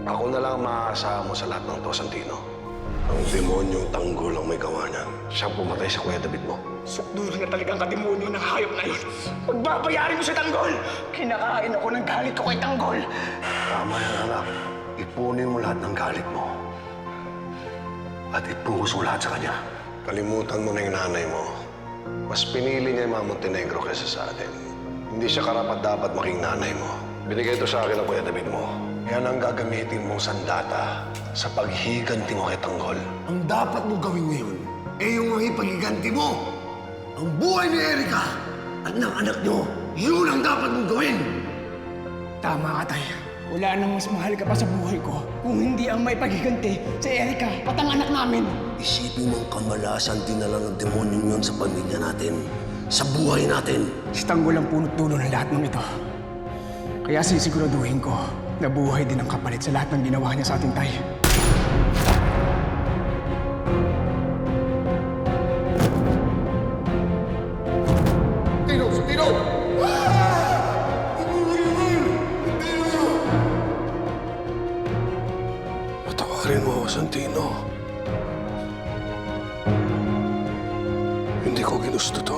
Ako na lang maaasahan mo sa lahat ng to, Santino. Ang demonyong tanggol ang may gawa niyan. Siyang pumatay sa Kuya David mo. Sukdulo na talagang kademonyo ng hayop na yun. Pagbabayarin mo sa Tanggol! Kinakain ako ng galit ko kay Tanggol. Tama yan, anak. Ipunin mo lahat ng galit mo. At ipuhos mo lahat sa kanya. Kalimutan mo na yung nanay mo. Mas pinili niya yung mga Montenegro kaysa sa atin. Hindi siya karapat-dapat maging nanay mo. Binigay ito sa akin ng Kuya David mo. Yan ang gagamitin mong sandata sa paghiganti mo kay Tanggol. Ang dapat mo gawin ngayon, yung mga ipaghiganti mo. Ang buhay ni Erika at ng anak niyo, yun ang dapat mong gawin. Tama ka, Tay. Wala nang mas mahal ka pa sa buhay ko kung hindi ang may paghiganti sa Erika at ang anak namin. Isipin mong kamalasan dinala ng demonyo yun sa pamilya natin, sa buhay natin. Si Tanggol ang punot dulo ng lahat ng ito. Kaya sisiguraduhin ko na buhay din ang kapalit sa lahat ng ginawa niya sa ating Tay. Patawarin mo ako, Santino. Hindi ko ginusto to.